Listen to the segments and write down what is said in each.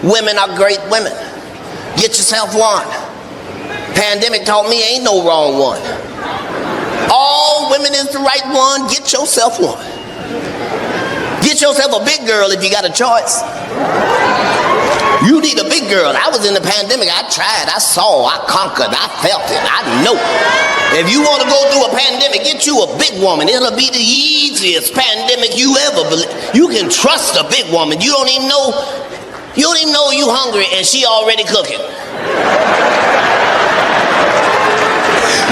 Women are great women. Get yourself one. Pandemic taught me ain't no wrong one. All women is the right one. Get yourself one. Get yourself a big girl if you got a choice. You need a big girl. I was in the pandemic. I tried. I saw. I conquered. I felt it. I know. If you want to go through a pandemic, get you a big woman. It'll be the easiest pandemic you ever believe. You can trust a big woman. You don't even know you hungry and she already cooking.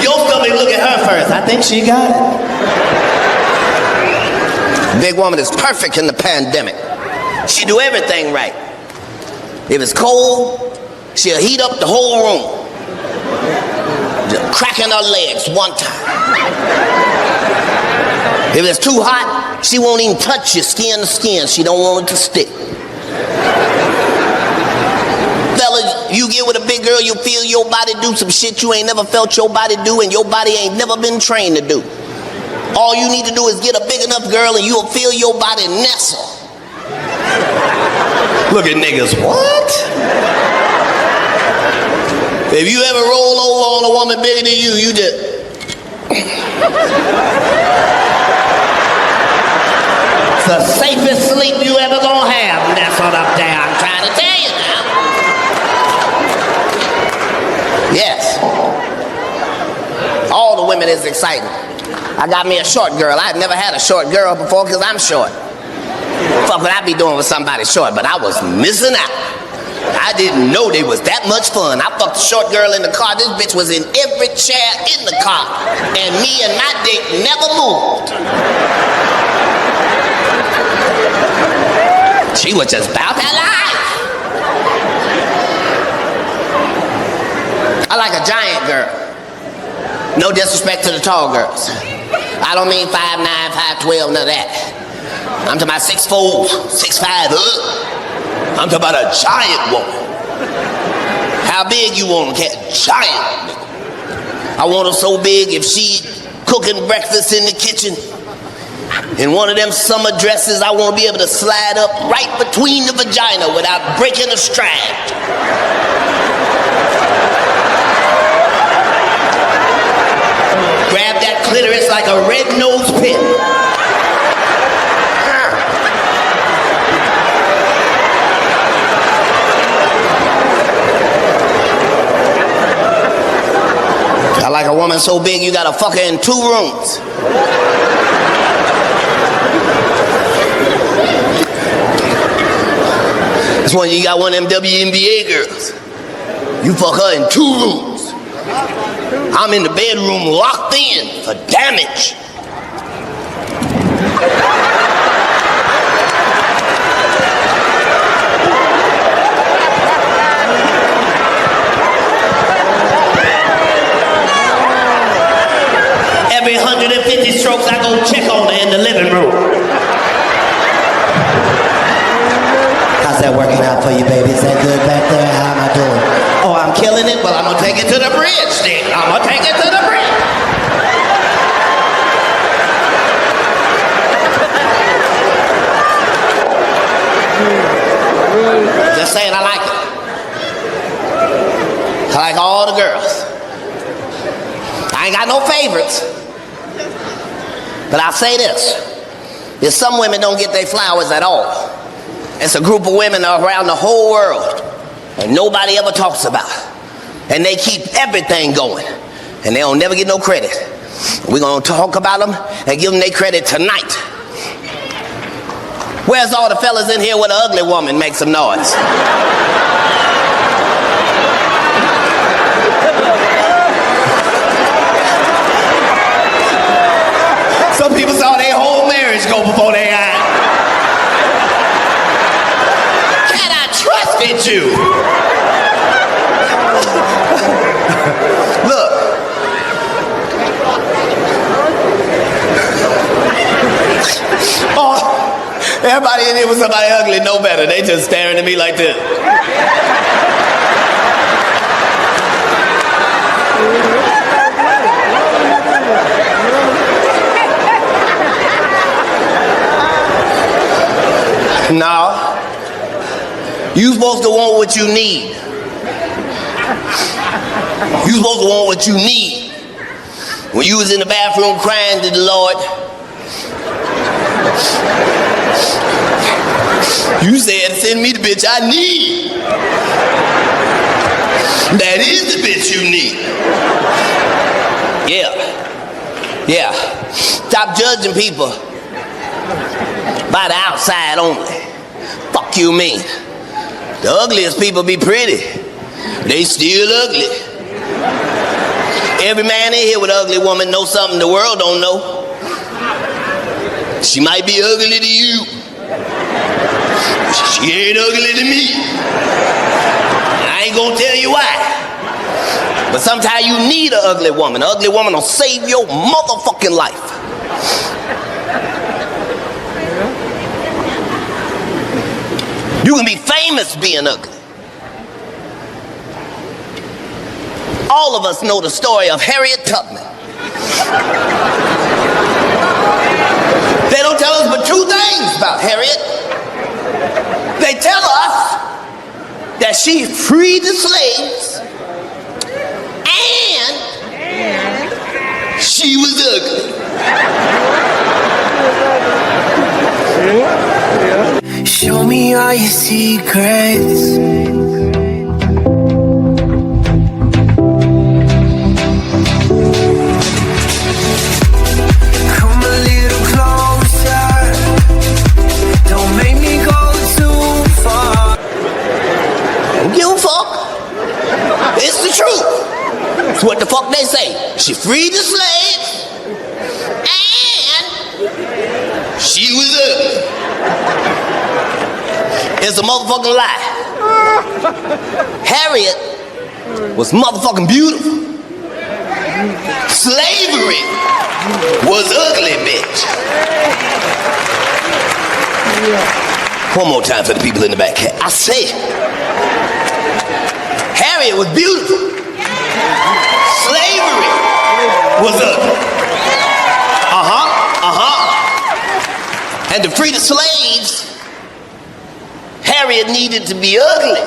Your stomach look at her first. I think she got it. Big woman is perfect in the pandemic. She do everything right. If it's cold, she'll heat up the whole room. Just cracking her legs one time. If it's too hot, she won't even touch you skin to skin. She don't want it to stick. Fellas, you get with a big girl, you feel your body do some shit you ain't never felt your body do and your body ain't never been trained to do. All you need to do is get a big enough girl and you'll feel your body nestle. Look at niggas, what? If you ever roll over on a woman bigger than you, you just... It's the safest sleep you ever gonna have, and that's what up there I'm trying to tell you now. Yes. All the women is exciting. I got me a short girl. I've never had a short girl before because I'm short. Fuck what I be doing with somebody short, but I was missing out. I didn't know they was that much fun. I fucked a short girl in the car. This bitch was in every chair in the car. And me and my dick never moved. She was just about her life. I like a giant girl. No disrespect to the tall girls. I don't mean 5'9", 5'12", none of that. I'm talking about 6'4", 6'5". I'm talking about a giant woman. How big you want her? Giant. I want her so big if she cooking breakfast in the kitchen in one of them summer dresses, I want to be able to slide up right between the vagina without breaking a strand. Grab that clitoris like a red-nosed pin. I like a woman so big you gotta fuck her in 2 rooms. That's when you got one of them WNBA girls. You fuck her in 2 rooms. I'm in the bedroom locked in for damage. Every 150 strokes I go check on her in the living room. How's that working out for you, baby? Is that good back there? How am I doing? Oh, I'm killing it? Well, I'm gonna take it to the bridge then. I'm gonna take it to the bridge. Just saying, I like it. I like all the girls. I ain't got no favorites. But I'll say this. If some women don't get their flowers at all, it's a group of women around the whole world and nobody ever talks about. And they keep everything going. And they don't never get no credit. We're going to talk about them and give them their credit tonight. Where's all the fellas in here with an ugly woman? Make some noise. Some people saw their whole marriage go before their eyes. Can I trusted you? Look. Oh, everybody in here with somebody ugly know better. They just staring at me like this. No. You supposed to want what you need. You supposed to want what you need. When you was in the bathroom crying to the Lord, you said, send me the bitch I need. That is the bitch you need. Yeah. Stop judging people by the outside only. Fuck you mean. The ugliest people be pretty. They still ugly. Every man in here with an ugly woman knows something the world don't know. She might be ugly to you. She ain't ugly to me. I ain't gonna tell you why. But sometimes you need an ugly woman. An ugly woman will save your motherfucking life. You can be famous being ugly. All of us know the story of Harriet Tubman. They don't tell us but two things about Harriet. They tell us that she freed the slaves and she was ugly. Show me all your secrets. Come a little closer. Don't make me go too far. Don't give a fuck. It's the truth. It's what the fuck they say. She freed the slaves and she was ugly. It's a motherfucking lie. Harriet was motherfucking beautiful. Slavery was ugly, bitch. One more time for the people in the back. I say, Harriet was beautiful. Slavery was ugly. And to free the slaves, Harriet needed to be ugly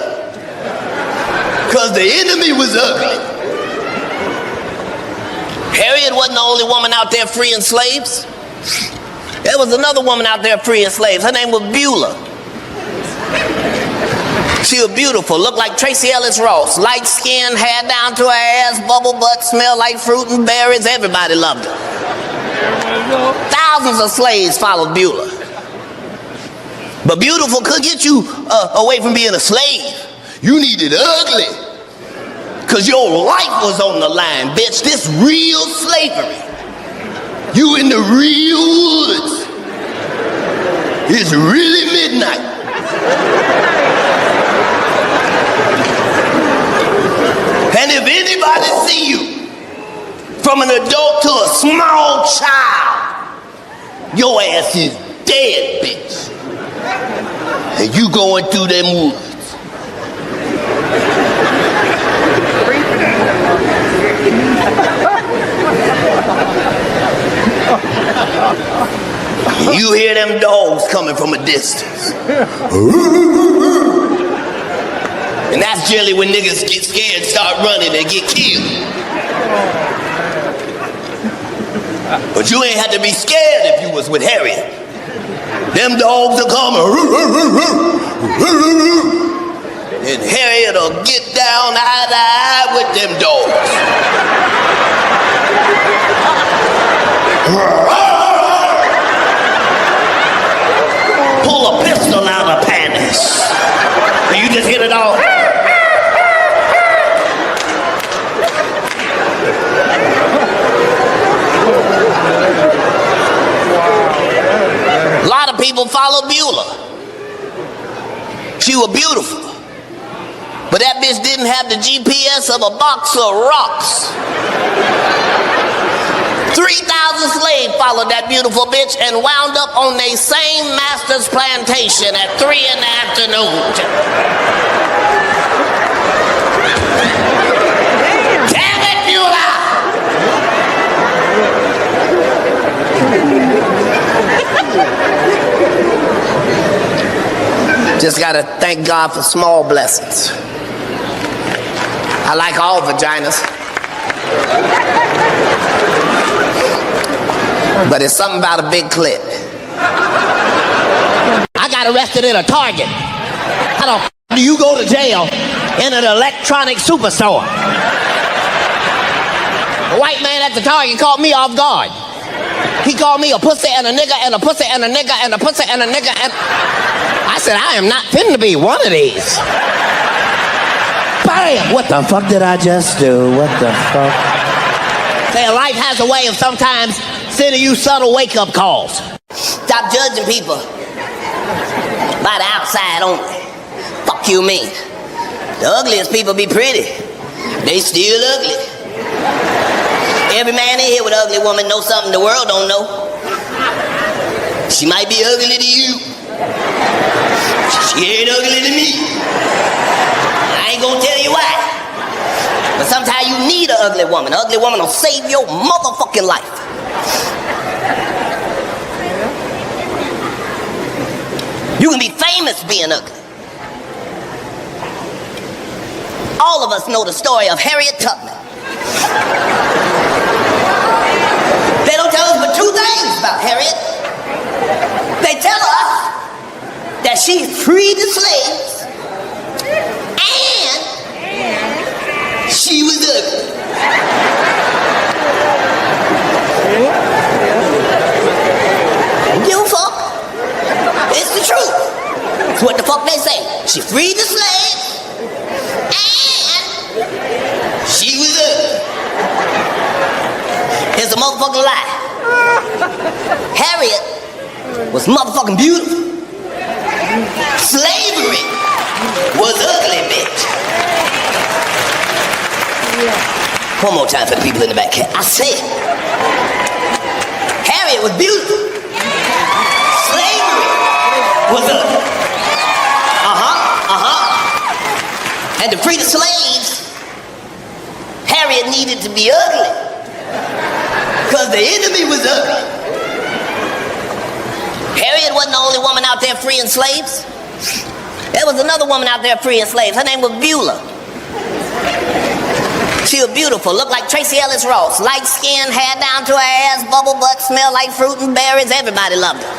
because the enemy was ugly. Harriet wasn't the only woman out there freeing slaves. There was another woman out there freeing slaves. Her name was Beulah. She was beautiful, looked like Tracy Ellis Ross. Light skin, hair down to her ass, bubble butt, smelled like fruit and berries. Everybody loved her. Thousands of slaves followed Beulah. But beautiful could get you away from being a slave. You needed ugly. Because your life was on the line, bitch. This real slavery. You in the real woods. It's really midnight. And if anybody see you, from an adult to a small child, your ass is dead, bitch. And you going through them woods. You hear them dogs coming from a distance. And that's generally when niggas get scared, start running, and get killed. But you ain't had to be scared if you was with Harriet. Them dogs are coming. And Harriet will get down eye to eye with them dogs. Pull a pistol out of panties. And you just hit it all. A lot of people followed Beulah. She was beautiful. But that bitch didn't have the GPS of a box of rocks. 3,000 slaves followed that beautiful bitch and wound up on their same master's plantation at 3 in the afternoon. Damn it, Beulah! Just gotta thank God for small blessings. I like all vaginas. But it's something about a big clit. I got arrested in a Target. How the do you go to jail in an electronic superstore? The white man at the Target caught me off guard. He called me a pussy and a nigga and a pussy and a nigga and a pussy and a nigga and... I said, I am not finna be one of these. Bam! What the fuck did I just do? What the fuck? Say, life has a way of sometimes sending you subtle wake-up calls. Stop judging people by the outside only. Fuck you mean? The ugliest people be pretty. They still ugly. Every man in here with an ugly woman knows something the world don't know. She might be ugly to you. She ain't ugly to me. I ain't gonna tell you why. But sometimes you need an ugly woman. An ugly woman will save your motherfucking life. You can be famous being ugly. All of us know the story of Harriet Tubman. They don't tell us but two things about Harriet. They tell us that she freed the slaves and she was ugly. Don't give a fuck. It's the truth. It's what the fuck they say. She freed the slaves and she was ugly. It's a motherfucking lie. Harriet was motherfucking beautiful. Slavery was ugly, bitch. One more time for the people in the back. I said, Harriet was beautiful. Slavery was ugly. And to free the slaves, Harriet needed to be ugly. Because the enemy was ugly. Harriet wasn't the only woman out there freeing slaves. There was another woman out there freeing slaves. Her name was Beulah. She was beautiful, looked like Tracy Ellis Ross. Light skin, hair down to her ass, bubble butt, smelled like fruit and berries. Everybody loved her.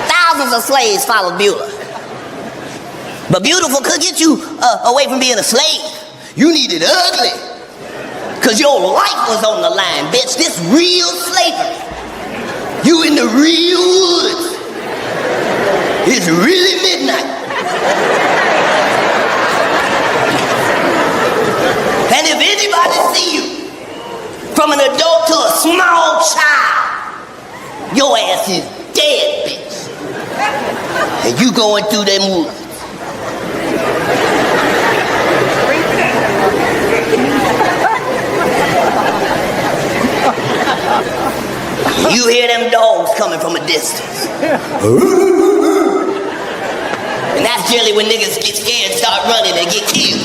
Thousands of slaves followed Beulah. But beautiful could get you away from being a slave. You needed ugly. Because your life was on the line, bitch. This real slavery. You in the real woods. It's really midnight. And if anybody see you, from an adult to a small child, your ass is dead, bitch. And you going through them woods. You hear them dogs coming from a distance. And that's generally when niggas get scared, start running, and get killed.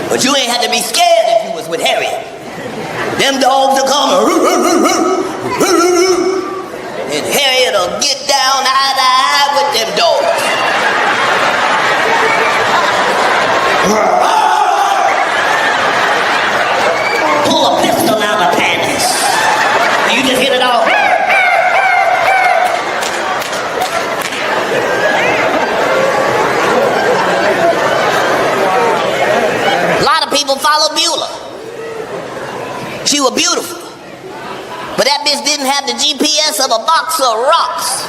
But you ain't had to be scared if you was with Harriet. Them dogs will come. And Harriet will get down eye to eye with them dogs. Pull a pistol out of panties. You just hit it off. A lot of people follow Beulah. She was beautiful. But that bitch didn't have the GPS of a box of rocks.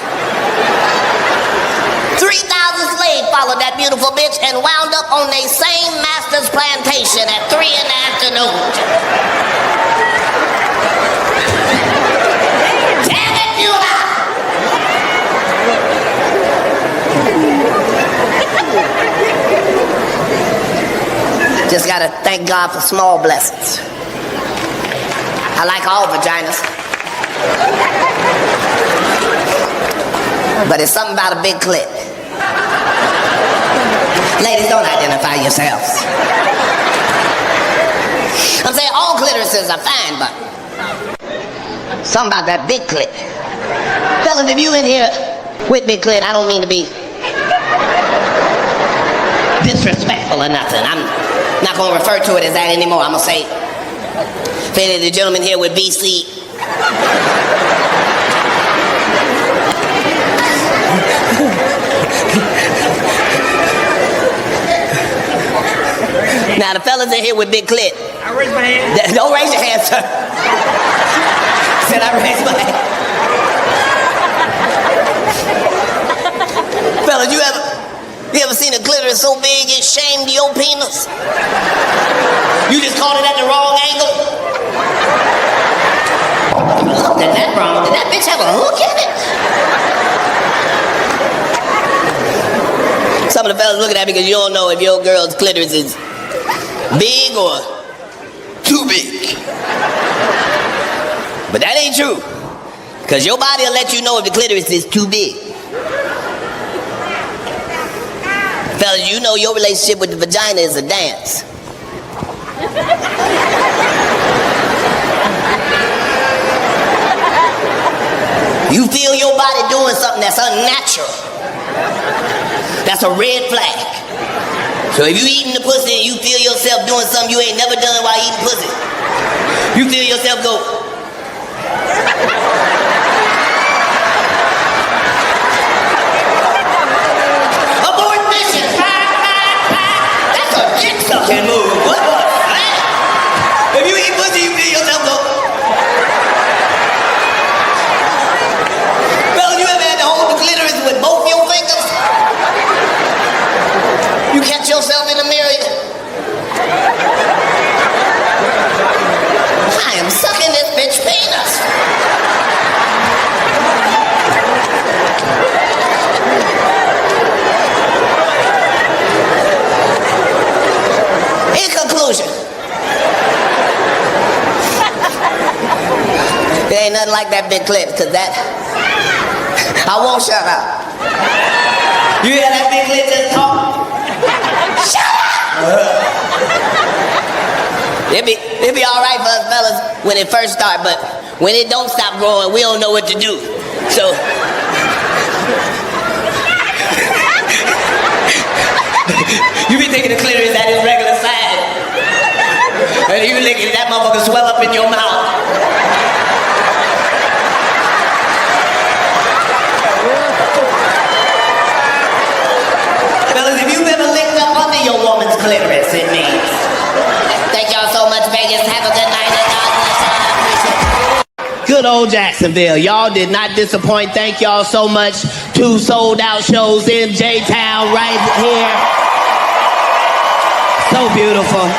3,000 slaves followed that beautiful bitch and wound up on their same master's plantation at 3 in the afternoon. Damn it, Beulah! Just gotta thank God for small blessings. I like all vaginas. But it's something about a big clit. Ladies, don't identify yourselves. I'm saying all clitorises are fine, but something about that big clit. Fellas, if you in here with Big Clit, I don't mean to be disrespectful or nothing. I'm not going to refer to it as that anymore. I'm going to say, ladies and gentlemen here with BC. Now the fellas in here with Big Clit. I raise my hand. Don't raise your hand, sir. Said I raised my hand. Fellas, you ever seen a clitoris so big it shamed your penis? You just caught it at the wrong angle? Look at that wrong. Did that bitch have a hook in it? Some of the fellas looking at me because you don't know if your girl's clitoris is big or too big. But that ain't true. Because your body will let you know if the clitoris is too big. Fellas, you know your relationship with the vagina is a dance. You feel your body doing something that's unnatural. That's a red flag. So if you eating the pussy and you feel yourself doing something you ain't never done while eating pussy, you feel yourself go. Abort mission! That's a dick sucking move. What the fuck? If you eat pussy, you feel yourself go. Well, you ever had to hold the clitoris with both your fingers? You catch yourself in the mirror. I am sucking this bitch penis. In conclusion, there ain't nothing like that Big Clit, because that, I won't shut up. You hear that Big Clit just talk? Shut up! It'll be all right for us fellas when it first start, but when it don't stop growing, we don't know what to do. So, you be thinking the clitoris at its regular size, and you thinking that motherfucker swell up in your mouth. Fellas, if you've ever licked up under your woman's clitoris, it means. Thank y'all so much, Vegas. Have a good night, and God bless y'all. I appreciate it. Good old Jacksonville. Y'all did not disappoint. Thank y'all so much. 2 sold-out shows in J-Town right here. So beautiful.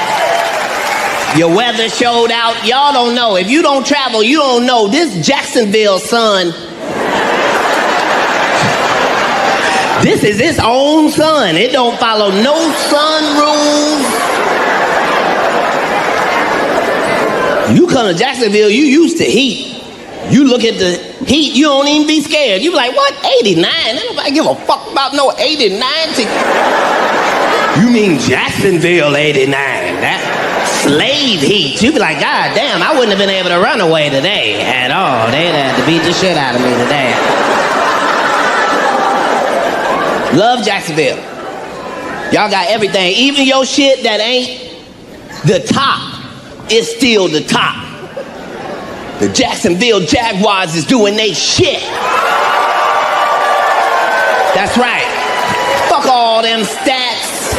Your weather showed out. Y'all don't know. If you don't travel, you don't know. This Jacksonville sun, this is its own sun. It don't follow no sun rules. You come to Jacksonville, you used to heat. You look at the heat, you don't even be scared. You be like, what, 89? Nobody give a fuck about no 89. You mean Jacksonville 89, that slave heat. You be like, God damn, I wouldn't have been able to run away today at all. They'd have to beat the shit out of me today. Love Jacksonville. Y'all got everything. Even your shit that ain't the top is still the top. The Jacksonville Jaguars is doing they shit. That's right. Fuck all them stats.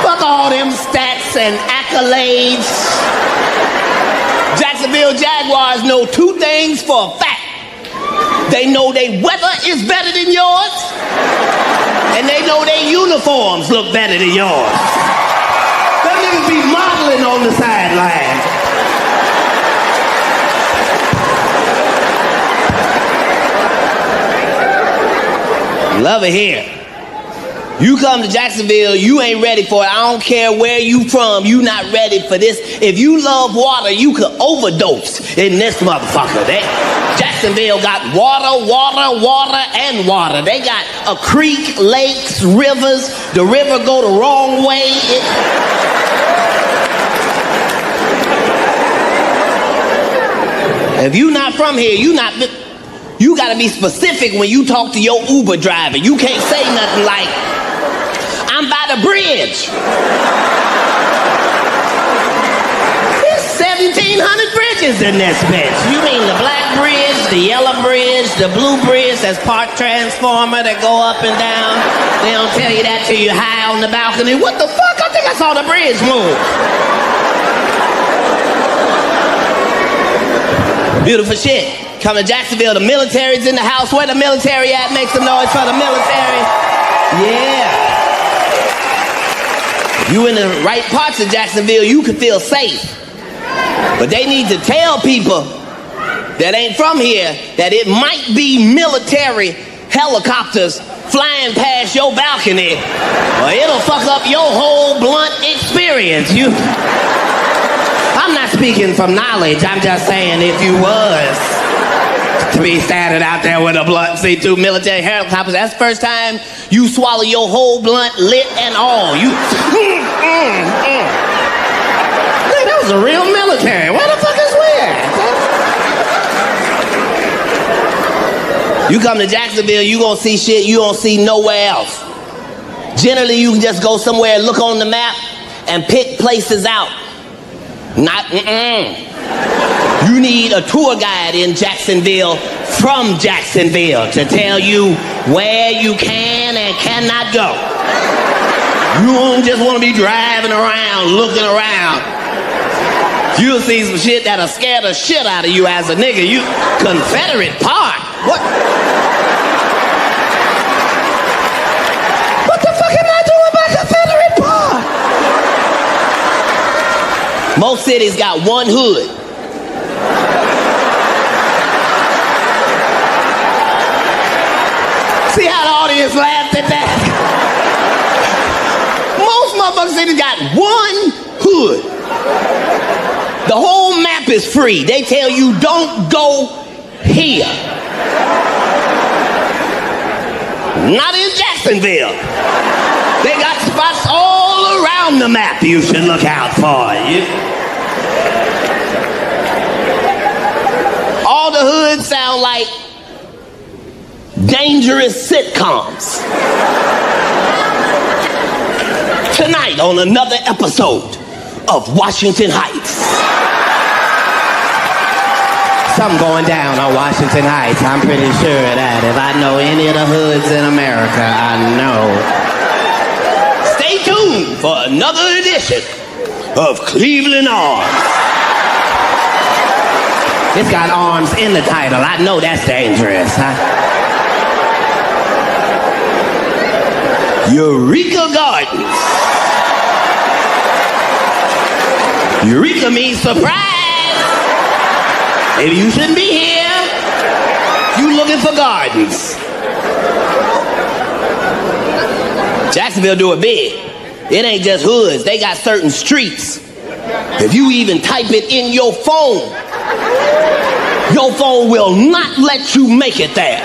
Fuck all them stats and accolades. Jacksonville Jaguars know 2 things for a fact. They know their weather is better than yours, and they know their uniforms look better than yours. Them niggas be modeling on the sideline. Love it here. You come to Jacksonville, you ain't ready for it. I don't care where you from, you not ready for this. If you love water, you could overdose in this motherfucker. Jacksonville got water, and water. They got a creek, lakes, rivers. The river go the wrong way. If you not from here, you gotta be specific when you talk to your Uber driver. You can't say nothing like, I'm by the bridge. There's 1,700 bridges in this bitch. You mean the black bridge, the yellow bridge, the blue bridge that's parked transformer that go up and down? They don't tell you that till you're high on the balcony. What the fuck? I think I saw the bridge move. Beautiful shit. Come to Jacksonville, the military's in the house. Where the military at? Make some noise for the military. Yeah. If you in the right parts of Jacksonville, you can feel safe. But they need to tell people that ain't from here that it might be military helicopters flying past your balcony, or it'll fuck up your whole blunt experience. I'm not speaking from knowledge. I'm just saying if you was to be standing out there with a blunt, see two military helicopters, that's the first time you swallow your whole blunt lit and all. That was a real military. Where the fuck is we at? You come to Jacksonville, you gonna see shit you don't see nowhere else. Generally, you can just go somewhere, look on the map, and pick places out. You need a tour guide in Jacksonville from Jacksonville to tell you where you can and cannot go. You don't just want to be driving around, looking around. You'll see some shit that'll scare the shit out of you as a nigga. You Confederate Park. What? What the fuck am I doing by Confederate Park? Most cities got one hood. See how the audience laughed at that? Most motherfucking cities got one hood. The whole map is free. They tell you don't go here. Not in Jacksonville. They got spots all around the map you should look out for. All the hoods sound like dangerous sitcoms. Tonight on another episode of Washington Heights. Something going down on Washington Heights. I'm pretty sure of that. If I know any of the hoods in America, I know. Stay tuned for another edition of Cleveland Arms. It's got arms in the title. I know that's dangerous, huh? Eureka Gardens. Eureka means surprise. If you shouldn't be here, you looking for gardens. Jacksonville do it big. It ain't just hoods. They got certain streets. If you even type it in your phone will not let you make it there.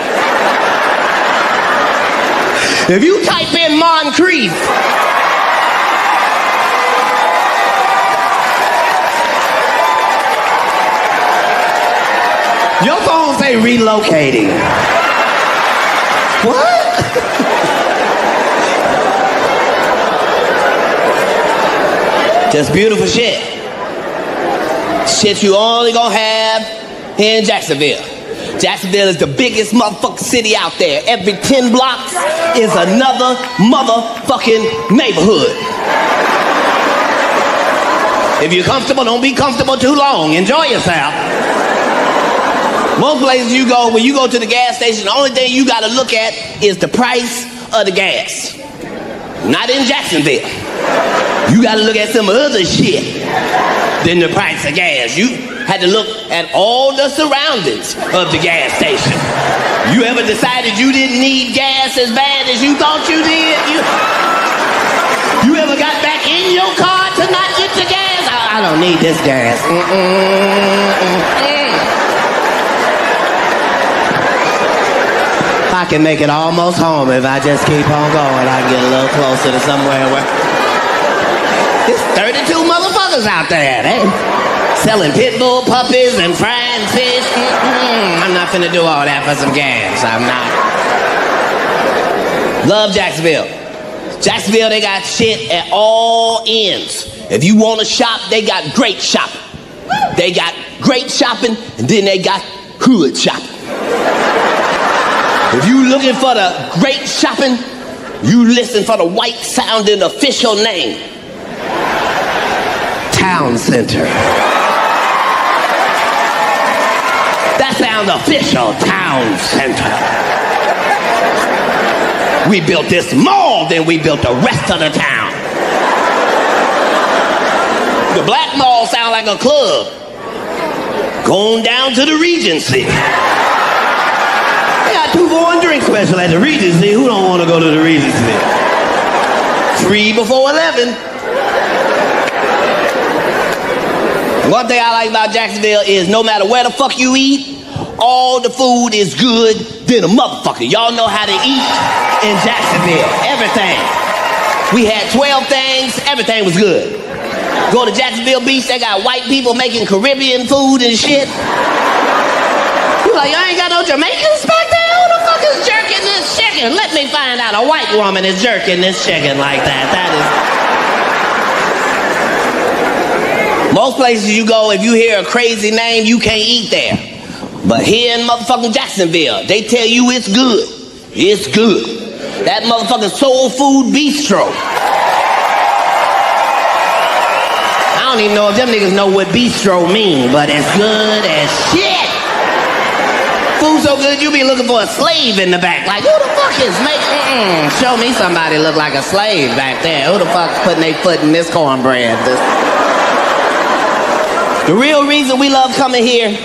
If you type in Moncrief, your phone say relocating. What? Just beautiful shit. Shit you only gonna have here in Jacksonville. Jacksonville is the biggest motherfucking city out there. Every 10 blocks is another motherfucking neighborhood. If you're comfortable, don't be comfortable too long. Enjoy yourself. Most places you go, when you go to the gas station, the only thing you gotta look at is the price of the gas. Not in Jacksonville. You gotta look at some other shit than the price of gas. You had to look at all the surroundings of the gas station. You ever decided you didn't need gas as bad as you thought you did? You ever got back in your car to not get the gas? I don't need this gas. I can make it almost home if I just keep on going. I can get a little closer to somewhere where there's 32 motherfuckers out there. Selling pit bull puppies and frying fish. I'm not finna do all that for some gas. I'm not. Love Jacksonville. Jacksonville, they got shit at all ends. If you want to shop, they got great shopping. They got great shopping, and then they got hood shopping. If you looking for the great shopping, you listen for the white sounding official name. Town Center. That sounds official, Town Center. We built this mall, then we built the rest of the town. The Black Mall sound like a club. Going down to the Regency. They got 2 for 1 drink special at the Regency. Who don't want to go to the Regency? Free before 11. One thing I like about Jacksonville is no matter where the fuck you eat, all the food is good than a motherfucker. Y'all know how to eat in Jacksonville. Everything. We had 12 things. Everything was good. Go to Jacksonville Beach, they got white people making Caribbean food and shit. You like, I ain't got no Jamaicans back there? Who the fuck is jerking this chicken? Let me find out a white woman is jerking this chicken like that. That is... Most places you go, if you hear a crazy name, you can't eat there. But here in motherfucking Jacksonville, they tell you it's good. It's good. That motherfucking soul food bistro. I don't even know if them niggas know what bistro mean, but it's good as shit. Food so good, you be looking for a slave in the back. Like, who the fuck is making... Show me somebody look like a slave back there. Who the fuck's putting their foot in this cornbread? The real reason we love coming here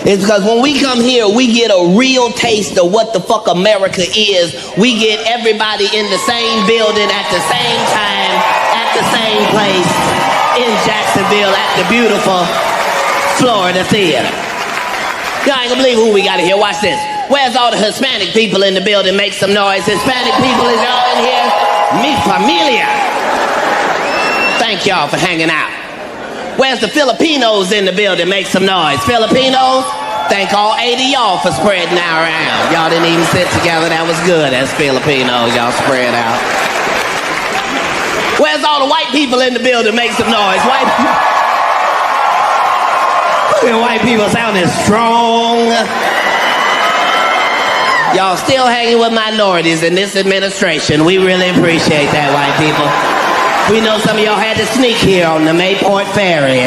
is because when we come here, we get a real taste of what the fuck America is. We get everybody in the same building at the same time, at the same place, in Jacksonville at the beautiful Florida Theater. Y'all ain't gonna believe who we got in here. Watch this. Where's all the Hispanic people in the building? Make some noise. Hispanic people, is y'all in here? Mi familia. Thank y'all for hanging out. Where's the Filipinos in the building? Make some noise. Filipinos, thank all 80 y'all for spreading out around. Y'all didn't even sit together. That was good. That's Filipinos. Y'all spread out. Where's all the white people in the building? Make some noise. White people. Look at white people sounding strong. Y'all still hanging with minorities in this administration. We really appreciate that, white people. We know some of y'all had to sneak here on the Mayport Ferry.